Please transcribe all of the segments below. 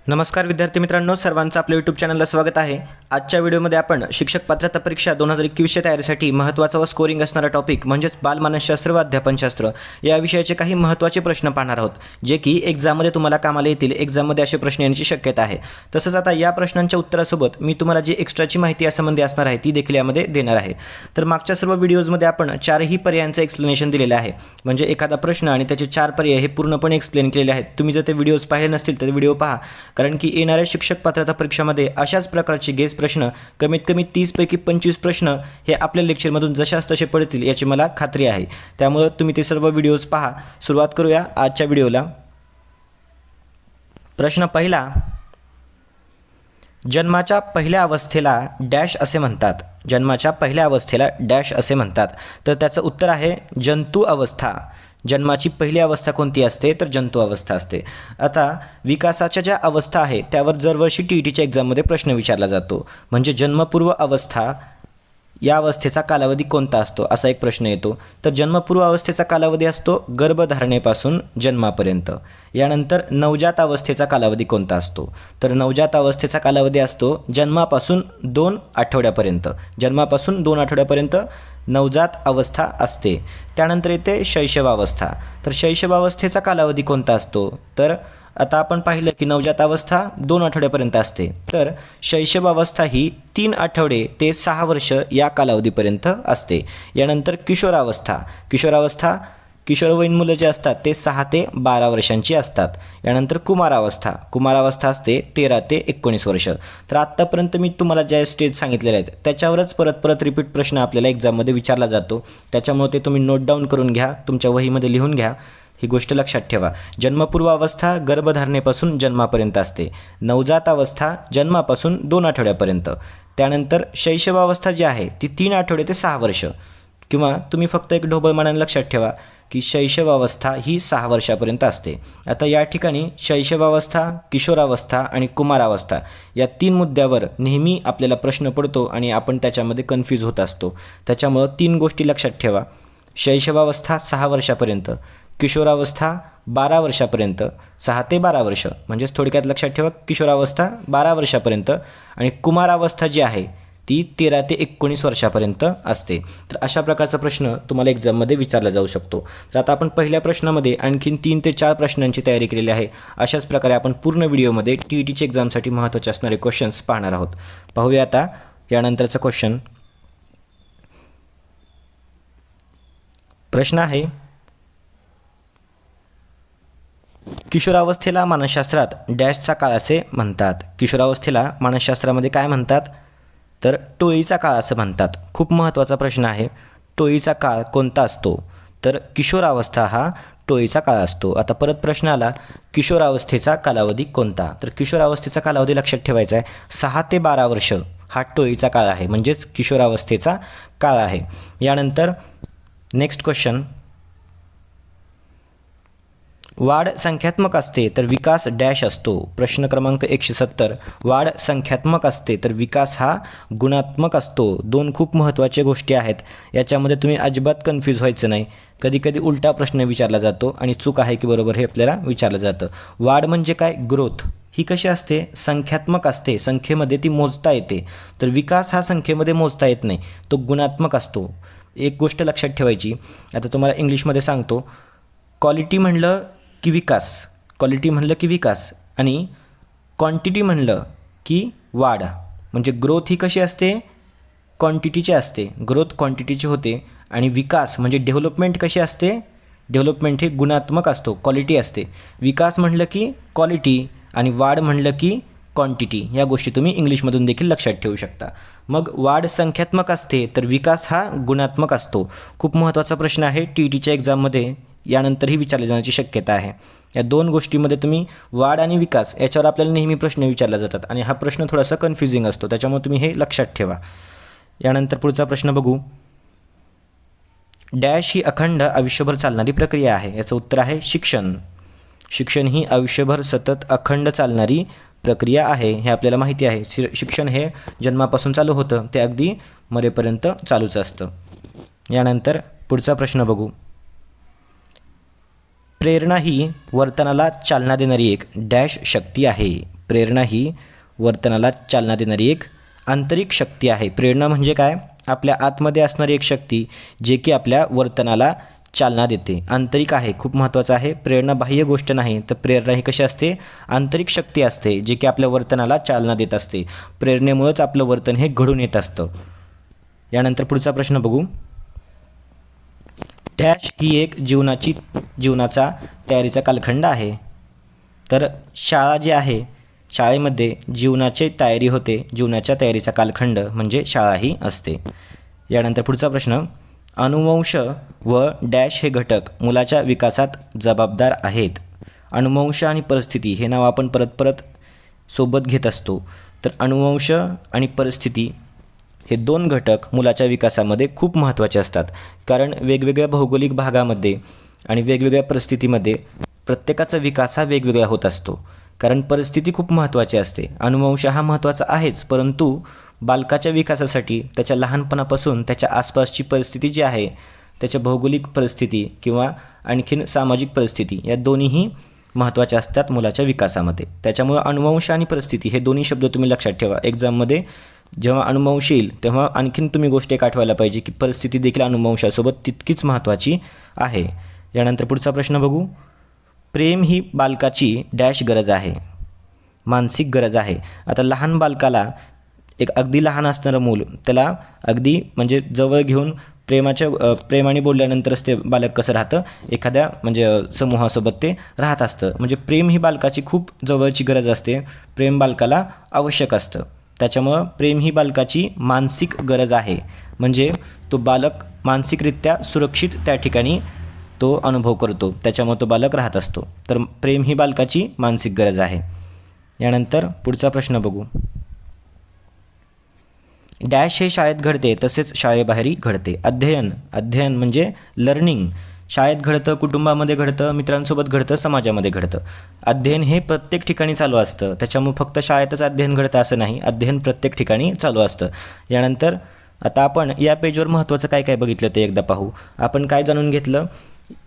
नमस्कार विद्यार्थी मित्रांनो, सर्वांचं आपल्या यूट्यूब चॅनलला स्वागत आहे। आजच्या व्हिडिओमध्ये आपण शिक्षक पात्रता परीक्षा 2021च्या तयारीसाठी महत्त्वाचा व स्कोरिंग असणारा टॉपिक म्हणजेच बालमानसशास्त्र व अध्यापनशास्त्र या विषयाचे काही महत्त्वाचे प्रश्न पाहणार आहोत, जे की एक्झाममध्ये तुम्हाला कामाला येतील। एक्झाममध्ये असे प्रश्न येण्याची शक्यता आहे। तसंच आता या प्रश्नांच्या उत्तरासोबत मी तुम्हाला जी एक्स्ट्राची माहिती यासंबंधी असणार आहे ती देखील यामध्ये देणार आहे। तर मागच्या सर्व व्हिडिओजमध्ये आपण चारही पर्यायांचं एक्सप्लेनेशन दिलेलं आहे, म्हणजे एखादा प्रश्न आणि त्याचे चार पर्याय हे पूर्णपणे एक्सप्लेन केलेले आहेत। तुम्ही जर ते व्हिडिओज पाहिले नसतील तर व्हिडिओ पहा, कारण की येणाऱ्या शिक्षक पात्रता परीक्षामध्ये अशाच प्रकारचे गेस प्रश्न कमीत कमी 30 पैकी 25 प्रश्न हे आपल्या लेक्चरमधून जशास तसे पडतील याची मला खात्री आहे। त्यामुळे तुम्ही ते सर्व व्हिडिओज पहा। सुरुवात करूया आजच्या व्हिडिओला। प्रश्न पहिला, जन्माच्या पहिल्या अवस्थेला डॅश असे म्हणतात। जन्माच्या पहिल्या अवस्थेला डॅश असे म्हणतात, तर त्याचं उत्तर आहे जंतू अवस्था। जन्माची पहिली अवस्था कोणती असते तर जंतू अवस्था असते। आता विकासाच्या ज्या अवस्था आहे त्यावर दरवर्षी टीईटीच्या एक्झाममध्ये प्रश्न विचारला जातो, म्हणजे जन्मपूर्व अवस्था या अवस्थेचा कालावधी कोणता असतो असा एक प्रश्न येतो। तर जन्मपूर्व अवस्थेचा कालावधी असतो गर्भधारणेपासून जन्मापर्यंत। यानंतर नवजात अवस्थेचा कालावधी कोणता असतो तर नवजात अवस्थेचा कालावधी असतो जन्मापासून 2 आठवड्यापर्यंत। जन्मापासून 2 आठवड्यापर्यंत नवजात अवस्था असते। त्यानंतर येते शैशवावस्था। तर शैशवावस्थेचा कालावधी कोणता असतो तर आता आपण पाहिलं की नवजात अवस्था 2 आठवड्यापर्यंत असते, तर शैशवावस्था ही 3 आठवडे ते 6 वर्ष या कालावधीपर्यंत असते। यानंतर किशोरावस्था। किशोरावस्था किशोरवयीन मुलं जे असतात ते 6 ते 12 वर्षांची असतात। यानंतर कुमारावस्था। कुमारावस्था असते 13 ते 19 वर्ष। तर आत्तापर्यंत मी तुम्हाला ज्या स्टेज सांगितलेल्या आहेत त्याच्यावरच परत रिपीट प्रश्न आपल्याला एक्झाममध्ये विचारला जातो, त्याच्यामुळे ते तुम्ही नोट डाऊन करून घ्या, तुमच्या वहीमध्ये लिहून घ्या। ही गोष्ट लक्षात ठेवा। जन्मपूर्व अवस्था गर्भधारणेपासून जन्मापर्यंत असते। नवजात अवस्था जन्मापासून 2 आठवड्यापर्यंत। त्यानंतर शैशवावस्था जी आहे ती 3 आठवडे ते 6 वर्ष, किंवा तुम्ही फक्त एक ढोबळमानाने लक्षात ठेवा की शैशवावस्था ही 6 वर्षापर्यंत असते। आता या ठिकाणी शैशवावस्था, किशोरावस्था आणि कुमारावस्था या 3 मुद्द्यावर नेहमी आपल्याला प्रश्न पडतो आणि आपण त्याच्यामध्ये कन्फ्यूज होत असतो। त्याच्यामुळं 3 गोष्टी लक्षात ठेवा। शैशवावस्था 6 वर्षापर्यंत, किशोरावस्था 12 वर्षापर्यंत, 6 ते 12 वर्ष, म्हणजेच थोडक्यात लक्षात ठेवा किशोरावस्था 12 वर्षापर्यंत आणि कुमारावस्था जी आहे ती 13 ते 19 वर्षापर्यंत असते। तर अशा प्रकारचा प्रश्न तुम्हाला एक्झाममध्ये विचारला जाऊ शकतो। तर आता आपण पहिल्या प्रश्नामध्ये आणखीन 3 ते 4 प्रश्नांची तयारी केलेली आहे। अशाच प्रकारे आपण पूर्ण व्हिडिओमध्ये टीईटीच्या एक्झामसाठी महत्त्वाचे असणारे क्वेश्चन्स पाहणार आहोत। पाहूया आता यानंतरचा क्वेश्चन। प्रश्न आहे, किशोरावस्थेला मानसशास्त्रात डॅशचा काळ असे म्हणतात। किशोरावस्थेला मानसशास्त्रामध्ये काय म्हणतात तर टोळीचा काळ असं म्हणतात। खूप महत्त्वाचा प्रश्न आहे। टोळीचा काळ कोणता असतो तर किशोरावस्था हा टोळीचा काळ असतो। आता परत प्रश्न आला, किशोरावस्थेचा कालावधी कोणता तर किशोरावस्थेचा कालावधी लक्षात ठेवायचा आहे 6 ते 12 वर्ष हा टोळीचा काळ आहे, म्हणजेच किशोरावस्थेचा काळ आहे। यानंतर नेक्स्ट क्वेश्चन, वाढ संख्यात्मक असते तर विकास डॅश असतो। प्रश्न क्रमांक 170, वाढ संख्यात्मक असते तर विकास हा गुणात्मक असतो। 2 खूप महत्त्वाच्या गोष्टी आहेत, याच्यामध्ये तुम्ही अजिबात कन्फ्यूज व्हायचं नाही। कधी कधी उलटा प्रश्न विचारला जातो आणि चूक आहे की बरोबर हे आपल्याला विचारलं जातं। वाढ म्हणजे काय, ग्रोथ ही कशी असते, संख्यात्मक असते, संख्येमध्ये ती मोजता येते। तर विकास हा संख्येमध्ये मोजता येत नाही, तो गुणात्मक असतो। एक गोष्ट लक्षात ठेवायची, आता तुम्हाला इंग्लिशमध्ये सांगतो, क्वालिटी म्हणलं की विकास, क्वालिटी म्हणलं की विकास, आणि क्वांटिटी म्हणलं की वाढ, म्हणजे ग्रोथ ही कशी असते, क्वांटिटीची असते, ग्रोथ क्वांटिटीची होते। आणि विकास म्हणजे डेव्हलपमेंट कशी असते, डेव्हलपमेंट हे गुणात्मक असतो, क्वालिटी असते। विकास म्हणलं की क्वालिटी आणि वाढ म्हणलं की क्वांटिटी, या गोष्टी तुम्ही इंग्लिशमधून देखील लक्षात ठेवू शकता। मग वाढ संख्यात्मक असते तर विकास हा गुणात्मक असतो। खूप महत्त्वाचा प्रश्न आहे, टीईटीच्या एक्झाममध्ये यानंतरही विचारले जाण्याची शक्यता आहे। या 2 गोष्टीमध्ये तुम्ही वाढ आणि विकास याच्यावर आपल्याला नेहमी प्रश्न विचारले जातात आणि हा प्रश्न थोडासा कन्फ्युजिंग असतो, त्याच्यामुळे तुम्ही हे लक्षात ठेवा। यानंतर पुढचा प्रश्न बघू, डॅश ही अखंड आयुष्यभर चालणारी प्रक्रिया आहे। याचं उत्तर आहे शिक्षण। शिक्षण ही आयुष्यभर सतत अखंड चालणारी प्रक्रिया आहे, हे आपल्याला माहिती आहे। शिक्षण हे जन्मापासून चालू होतं ते अगदी मरेपर्यंत चालूच असतं। यानंतर पुढचा प्रश्न बघू, प्रेरणा ही वर्तनाला चालना देणारी एक डॅश शक्ती आहे। प्रेरणा ही वर्तनाला चालना देणारी एक आंतरिक शक्ती आहे. प्रेरणा म्हणजे काय? आपल्या आतमध्ये असणारी एक शक्ती जे की आपल्या वर्तनाला चालना देते. आंतरिक आहे, खूप महत्त्वाचं आहे. प्रेरणा बाह्य गोष्ट नाही, तर प्रेरणा ही कशी असते? आंतरिक शक्ती असते जे की आपल्या वर्तनाला चालना देत असते. प्रेरणेमुळेच आपलं वर्तन हे घडून येत असतं. यानंतर पुढचा प्रश्न बघू. डॅश ही एक जीवनाचा तयारीचा कालखंड आहे. तर शाळा जी आहे, शाळेमध्ये जीवनाची तयारी होते. जीवनाच्या तयारीचा कालखंड म्हणजे शाळा ही असते. यानंतर पुढचा प्रश्न. अनुवंश व डॅश हे घटक मुलाच्या विकासात जबाबदार आहेत. अनुवंश आणि परिस्थिती हे नाव आपण परत परत सोबत घेत असतो. तर अनुवंश आणि परिस्थिती हे दोन घटक मुलाच्या विकासामध्ये खूप महत्त्वाचे असतात. कारण वेगवेगळ्या भौगोलिक भागामध्ये आणि वेगवेगळ्या परिस्थितीमध्ये प्रत्येकाचा विकास हा वेगवेगळा होत असतो. कारण परिस्थिती खूप महत्त्वाची असते. अनुवंश हा महत्त्वाचा आहेच, परंतु बालकाच्या विकासासाठी त्याच्या लहानपणापासून त्याच्या आसपासची परिस्थिती जी आहे, त्याच्या भौगोलिक परिस्थिती किंवा आणखीन सामाजिक परिस्थिती, या दोन्हीही महत्त्वाच्या असतात मुलाच्या विकासामध्ये. त्याच्यामुळं अनुवंश आणि परिस्थिती हे दोन्ही शब्द तुम्ही लक्षात ठेवा. एक्झाममध्ये जेव्हा अनुवंश येईल तेव्हा आणखीन तुम्ही गोष्ट एक आठवायला पाहिजे की परिस्थिती देखील अनुवंशासोबत तितकीच महत्त्वाची आहे. यानंतर पुढचा प्रश्न बघू. प्रेम ही बालकाची डॅश गरज आहे, मानसिक गरज आहे. आता लहान बालकाला, एक अगदी लहान असणारं मूल, त्याला अगदी म्हणजे जवळ घेऊन प्रेमाने बोलल्यानंतरच ते बालक कसं राहतं, एखाद्या म्हणजे समूहासोबत ते राहत असतं. म्हणजे प्रेम ही बालकाची खूप जवळची गरज असते. प्रेम बालकाला आवश्यक असतं. त्याच्यामुळं प्रेम ही बालकाची मानसिक गरज आहे. म्हणजे तो बालक मानसिकरित्या सुरक्षित त्या ठिकाणी तो अनुभव करतो, त्याच्यामुळे तो बालक राहत असतो. तर प्रेम ही बालकाची मानसिक गरज आहे. यानंतर पुढचा प्रश्न बघू. डॅश हे शाळेत घडते तसेच शाळेबाहेरही घडते. अध्ययन म्हणजे लर्निंग. शाळेत घडतं, कुटुंबामध्ये घडतं, मित्रांसोबत घडतं, समाजामध्ये घडतं. अध्ययन हे प्रत्येक ठिकाणी चालू असतं. त्याच्यामुळे फक्त शाळेतच अध्ययन घडतं असं नाही, अध्ययन प्रत्येक ठिकाणी चालू असतं. यानंतर आता आपण या पेजवर महत्त्वाचं काय काय बघितलं ते एकदा पाहू. आपण काय जाणून घेतलं?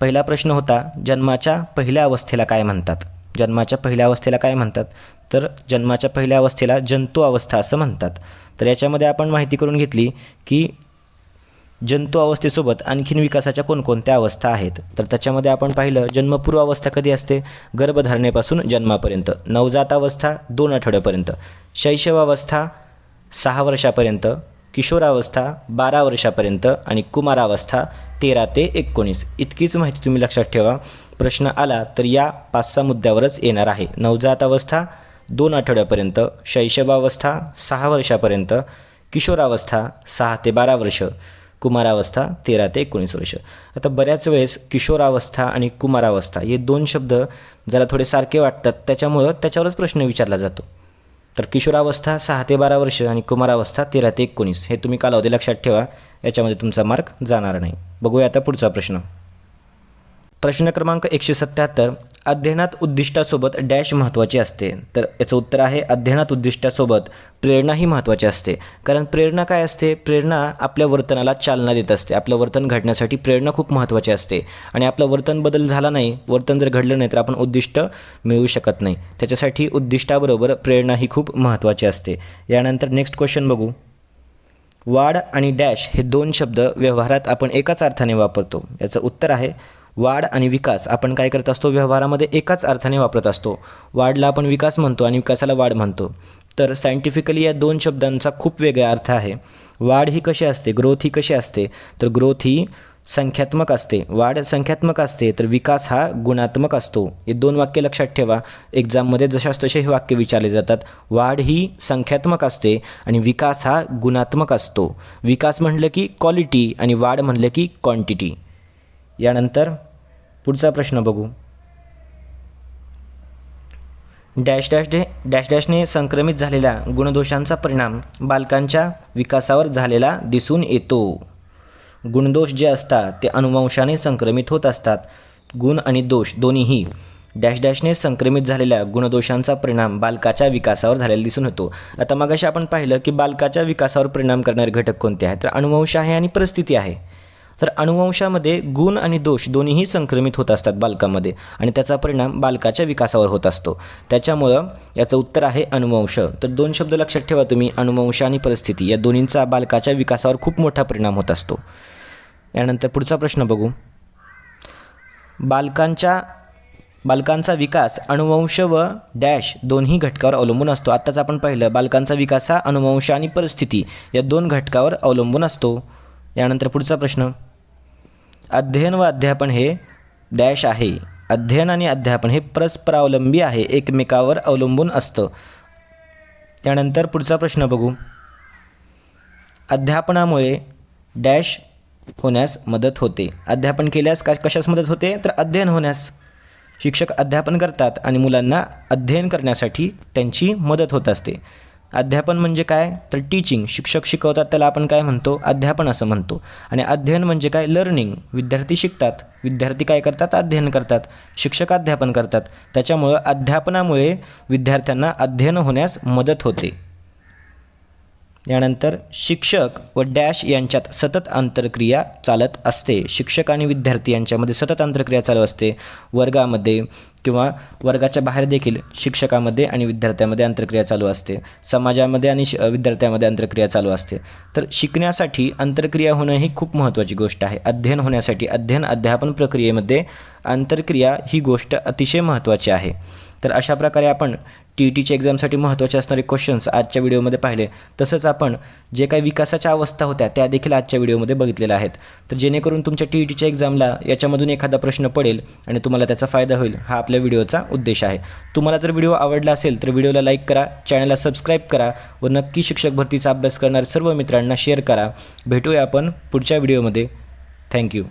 पहिला प्रश्न होता, जन्माच्या पहिल्या अवस्थेला काय म्हणतात? जन्माच्या पहिल्या अवस्थेला काय म्हणतात? तर जन्माच्या पहिल्या अवस्थेला जंतू अवस्था असं म्हणतात. तर याच्यामध्ये आपण माहिती करून घेतली की जंतू अवस्थेसोबत आणखीन विकासाच्या कोणकोणत्या अवस्था आहेत. तर त्याच्यामध्ये आपण पाहिलं, जन्मपूर्व अवस्था कधी असते? गर्भधारणेपासून जन्मापर्यंत. नवजातावस्था 2 आठवड्यापर्यंत. शैशवावस्था 6 वर्षापर्यंत. किशोरावस्था 12 वर्षापर्यंत आणि कुमारावस्था 13 ते 19. इतकीच माहिती तुम्ही लक्षात ठेवा. प्रश्न आला तर या 5-6 मुद्द्यावरच येणार आहे. नवजातावस्था 2 आठवड्यापर्यंत, शैशवावस्था 6 वर्षापर्यंत, किशोरावस्था 6 ते 12 वर्ष, कुमारावस्था 13 ते 19 वर्ष. आता बऱ्याच वेळेस किशोरावस्था आणि कुमारावस्था हे दोन शब्द जरा थोडे सारखे वाटतात, त्याच्यामुळं त्याच्यावरच प्रश्न विचारला जातो. तर किशोरावस्था 6 ते 12 वर्ष आणि कुमारावस्था 13 ते 19 हे तुम्ही कालावधी लक्षात ठेवा. याच्यामध्ये तुमचा मार्क जाणार नाही. बघूया आता पुढचा प्रश्न. प्रश्न क्रमांक 177. अध्ययनात उद्दिष्टासोबत डॅश महत्त्वाची असते. तर याचं उत्तर आहे, अध्ययनात उद्दिष्टासोबत प्रेरणा ही महत्त्वाची असते. कारण प्रेरणा काय असते? प्रेरणा आपल्या वर्तनाला चालना देत असते. आपलं वर्तन घडण्यासाठी प्रेरणा खूप महत्त्वाची असते. आणि आपलं वर्तन बदल झाला नाही, वर्तन जर घडलं नाही तर आपण उद्दिष्ट मिळवू शकत नाही. त्याच्यासाठी उद्दिष्टाबरोबर प्रेरणा ही खूप महत्त्वाची असते. यानंतर नेक्स्ट क्वेश्चन बघू. वाढ आणि डॅश हे दोन शब्द व्यवहारात आपण एकाच अर्थाने वापरतो. याचं उत्तर आहे, वाढ आणि विकास आपण काय करत असतो? व्यवहारामध्ये एकाच अर्थाने वापरत असतो. वाढला आपण विकास म्हणतो आणि विकासाला वाढ म्हणतो. तर सायंटिफिकली या दोन शब्दांचा खूप वेगळा अर्थ आहे. वाढ ही कशी असते? ग्रोथ ही कशी असते? तर ग्रोथ ही संख्यात्मक असते, वाढ संख्यात्मक असते, तर विकास हा गुणात्मक असतो. हे दोन वाक्य लक्षात ठेवा. एक्झाममध्ये जशास तसे हे वाक्य विचारले जातात. वाढ ही संख्यात्मक असते आणि विकास हा गुणात्मक असतो. विकास म्हटलं की क्वालिटी आणि वाढ म्हटलं की क्वांटिटी. यानंतर पुढचा प्रश्न बघू. डॅशने संक्रमित झालेल्या गुणदोषांचा परिणाम बालकांच्या विकासावर झालेला दिसून येतो. गुणदोष जे असतात ते अनुवंशाने संक्रमित होत असतात. गुण आणि दोष दोन्हीही डॅशने संक्रमित झालेल्या गुणदोषांचा परिणाम बालकाच्या विकासावर झालेला दिसून येतो. आता मगाशी आपण पाहिलं की बालकाच्या विकासावर परिणाम करणारे घटक कोणते आहेत? तर अनुवंश आहे आणि परिस्थिती आहे. तर अनुवंशामध्ये गुण आणि दोष दोन्हीही संक्रमित होत असतात बालकामध्ये आणि त्याचा परिणाम बालकाच्या विकासावर होत असतो. त्याच्यामुळं याचं उत्तर आहे अनुवंश. तर 2 शब्द लक्षात ठेवा तुम्ही, अनुवंश आणि परिस्थिती, या दोन्हींचा बालकाच्या विकासावर खूप मोठा परिणाम होत असतो. यानंतर पुढचा प्रश्न बघू. बालकांचा विकास अनुवंश व डॅश दोन्ही घटकावर अवलंबून असतो. आत्ताच आपण पाहिलं बालकांचा विकास हा अनुवंश आणि परिस्थिती या 2 घटकावर अवलंबून असतो. यानंतर पुढचा प्रश्न. अध्ययन व अध्यापन हे डॅश आहे. अध्ययन आणि अध्यापन हे परस्परावलंबी आहे, एकमेकावर अवलंबून असतं. यानंतर पुढचा प्रश्न बघू. अध्यापनामुळे डॅश होण्यास मदत होते. अध्यापन केल्यास कशास मदत होते? तर अध्ययन होण्यास. शिक्षक अध्यापन करतात आणि मुलांना अध्ययन करण्यासाठी त्यांची मदत होत असते. अध्यापन म्हणजे काय? तर टीचिंग. शिक्षक शिकवतात त्याला आपण काय म्हणतो? अध्यापन असं म्हणतो. आणि अध्ययन म्हणजे काय? लर्निंग. विद्यार्थी शिकतात, विद्यार्थी काय करतात? अध्ययन करतात, शिक्षक अध्यापन करतात. त्याच्यामुळं अध्यापनामुळे विद्यार्थ्यांना अध्ययन होण्यास मदत होते. यानंतर शिक्षक व डॅश यांच्यात सतत आंतरक्रिया चालत असते. शिक्षक आणि विद्यार्थी यांच्यामध्ये सतत आंतरक्रिया चालू असते. वर्गामध्ये किंवा वर्गाच्या बाहेर देखील शिक्षकामध्ये आणि विद्यार्थ्यामध्ये आंतरक्रिया चालू असते. समाजामध्ये आणि विद्यार्थ्यामध्ये आंतरक्रिया चालू असते. तर शिकण्यासाठी आंतरक्रिया होणं ही खूप महत्त्वाची गोष्ट आहे. अध्ययन होण्यासाठी अध्ययन अध्यापन प्रक्रियेमध्ये आंतरक्रिया ही गोष्ट अतिशय महत्त्वाची आहे. तर अशा प्रकारे आपण TETच्या एक्झामसाठी महत्त्वाचे असणारे क्वेश्चन्स आजच्या व्हिडिओमध्ये पाहिले. तसंच आपण जे काही विकासाच्या अवस्था होत्या त्या देखील आजच्या व्हिडिओमध्ये बघितलेल्या आहेत. तर जेणेकरून तुमच्या TETच्या एक्झामला याच्यामधून एखादा प्रश्न पडेल आणि तुम्हाला त्याचा फायदा होईल, हा आपल्या व्हिडिओचा उद्देश आहे. तुम्हाला जर व्हिडिओ आवडला असेल तर व्हिडिओला लाईक करा, चॅनलला सबस्क्राईब करा व नक्की शिक्षक भरतीचा अभ्यास करणाऱ्या सर्व मित्रांना शेअर करा. भेटूया आपण पुढच्या व्हिडिओमध्ये. थँक्यू.